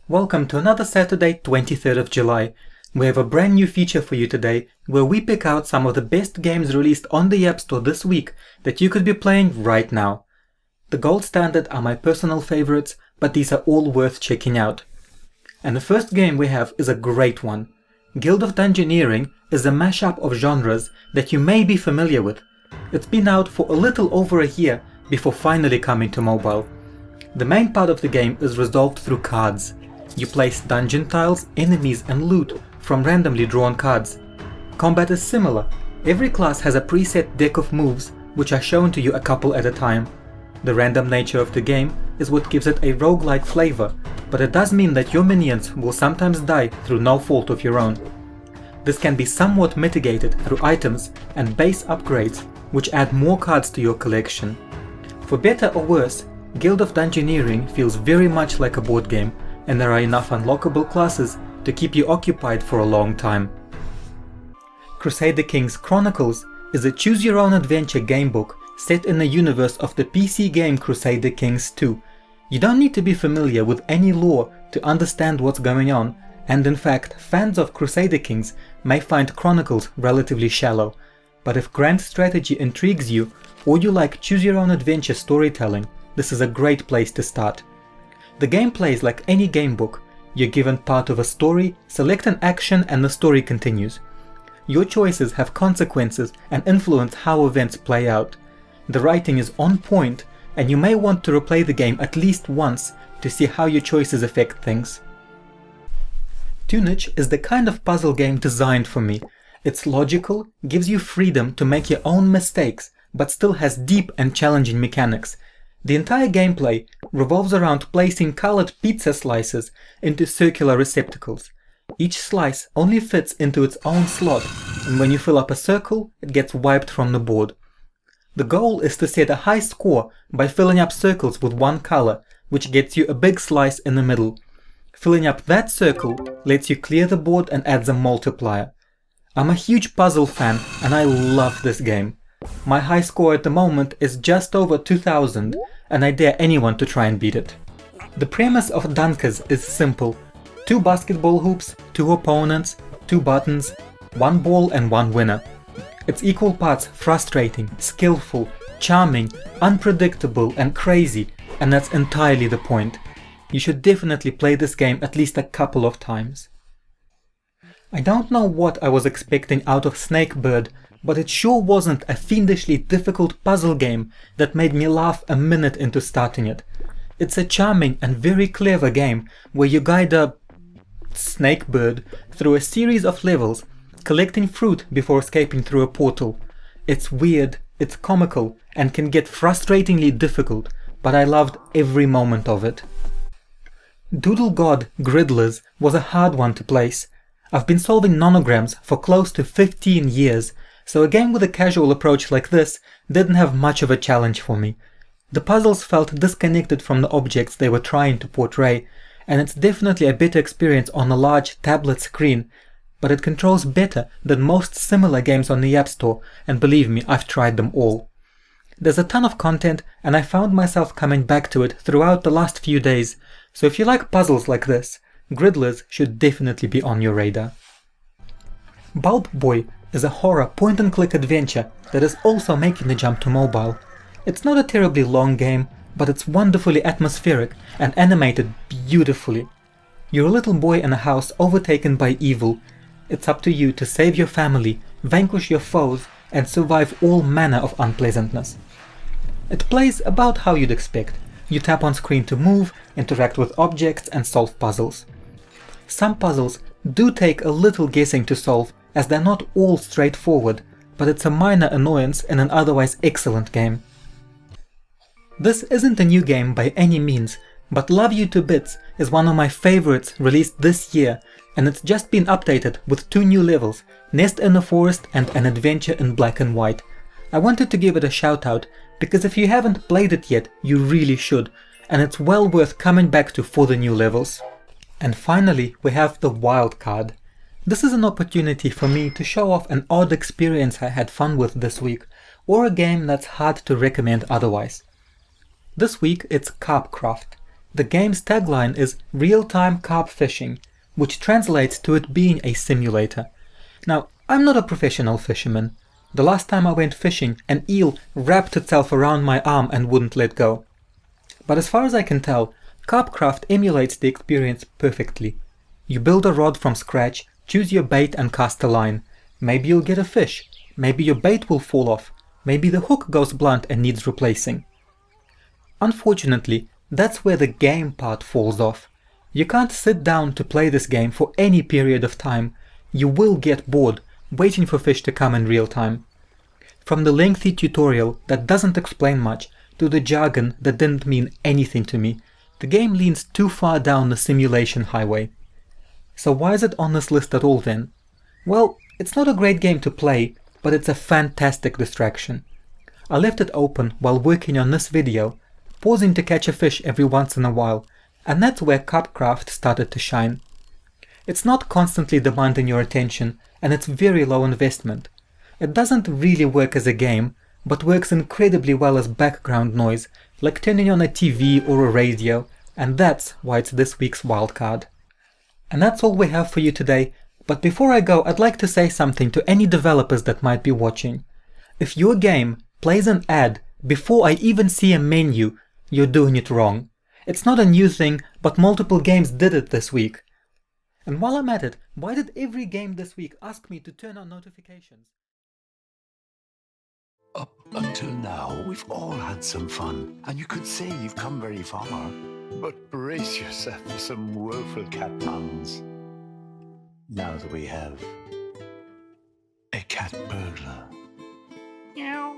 Welcome to another Saturday, 23rd of July. We have a brand new feature for you today where we pick out some of the best games released on the App Store this week that you could be playing right now. The gold standard are my personal favorites, but these are all worth checking out. And the first game we have is a great one. Guild of Dungeoneering is a mashup of genres that you may be familiar with. It's been out for a little over a year before finally coming to mobile. The main part of the game is resolved through cards. You place dungeon tiles, enemies and loot from randomly drawn cards. Combat is similar. Every class has a preset deck of moves which are shown to you a couple at a time. The random nature of the game is what gives it a roguelike flavor, but it does mean that your minions will sometimes die through no fault of your own. This can be somewhat mitigated through items and base upgrades which add more cards to your collection. For better or worse, Guild of Dungeoneering feels very much like a board game, and there are enough unlockable classes to keep you occupied for a long time. Crusader Kings Chronicles is a choose-your-own-adventure gamebook set in the universe of the PC game Crusader Kings 2. You don't need to be familiar with any lore to understand what's going on, and in fact, fans of Crusader Kings may find Chronicles relatively shallow. But if grand strategy intrigues you, or you like choose-your-own-adventure storytelling, this is a great place to start. The game plays like any gamebook. You're given part of a story, select an action and the story continues. Your choices have consequences and influence how events play out. The writing is on point, and you may want to replay the game at least once to see how your choices affect things. Tunage is the kind of puzzle game designed for me. It's logical, gives you freedom to make your own mistakes, but still has deep and challenging mechanics. The entire gameplay revolves around placing colored pizza slices into circular receptacles. Each slice only fits into its own slot, and when you fill up a circle, it gets wiped from the board. The goal is to set a high score by filling up circles with one color, which gets you a big slice in the middle. Filling up that circle lets you clear the board and adds a multiplier. I'm a huge puzzle fan and I love this game. My high score at the moment is just over 2000, and I dare anyone to try and beat it. The premise of Dunkers is simple. 2 basketball hoops, 2 opponents, 2 buttons, 1 ball and 1 winner. It's equal parts frustrating, skillful, charming, unpredictable and crazy, and that's entirely the point. You should definitely play this game at least a couple of times. I don't know what I was expecting out of Snakebird, but it sure wasn't a fiendishly difficult puzzle game that made me laugh a minute into starting it. It's a charming and very clever game where you guide a snakebird through a series of levels, collecting fruit before escaping through a portal. It's weird, it's comical, and can get frustratingly difficult, but I loved every moment of it. Doodle God Gridlyst was a hard one to place. I've been solving nonograms for close to 15 years, so a game with a casual approach like this didn't have much of a challenge for me. The puzzles felt disconnected from the objects they were trying to portray, and it's definitely a better experience on a large tablet screen, but it controls better than most similar games on the App Store, and believe me, I've tried them all. There's a ton of content, and I found myself coming back to it throughout the last few days, so if you like puzzles like this, Gridlyst should definitely be on your radar. Bulb Boy is a horror point-and-click adventure that is also making the jump to mobile. It's not a terribly long game, but it's wonderfully atmospheric and animated beautifully. You're a little boy in a house overtaken by evil. It's up to you to save your family, vanquish your foes, and survive all manner of unpleasantness. It plays about how you'd expect. You tap on screen to move, interact with objects, and solve puzzles. Some puzzles do take a little guessing to solve, as they're not all straightforward, but it's a minor annoyance in an otherwise excellent game. This isn't a new game by any means, but Love You to Bits is one of my favorites released this year, and it's just been updated with 2 new levels, Nest in the Forest and An Adventure in Black and White. I wanted to give it a shout out, because if you haven't played it yet, you really should, and it's well worth coming back to for the new levels. And finally, we have the wild card. This is an opportunity for me to show off an odd experience I had fun with this week, or a game that's hard to recommend otherwise. This week it's Carpcraft. The game's tagline is real-time carp fishing, which translates to it being a simulator. Now, I'm not a professional fisherman. The last time I went fishing, an eel wrapped itself around my arm and wouldn't let go. But as far as I can tell, Carpcraft emulates the experience perfectly. You build a rod from scratch, choose your bait and cast a line. Maybe you'll get a fish, maybe your bait will fall off, maybe the hook goes blunt and needs replacing. Unfortunately, that's where the game part falls off. You can't sit down to play this game for any period of time. You will get bored, waiting for fish to come in real time. From the lengthy tutorial that doesn't explain much, to the jargon that didn't mean anything to me, the game leans too far down the simulation highway. So why is it on this list at all then? Well, it's not a great game to play, but it's a fantastic distraction. I left it open while working on this video, pausing to catch a fish every once in a while, and that's where Carpcraft started to shine. It's not constantly demanding your attention, and it's very low investment. It doesn't really work as a game, but works incredibly well as background noise, like turning on a TV or a radio, and that's why it's this week's wildcard. And that's all we have for you today, but before I go, I'd like to say something to any developers that might be watching. If your game plays an ad before I even see a menu, you're doing it wrong. It's not a new thing, but multiple games did it this week. And while I'm at it, why did every game this week ask me to turn on notifications? Up until now, we've all had some fun, and you could say you've come very far. But brace yourself for some woeful cat puns. Now that we have a cat burglar. Meow.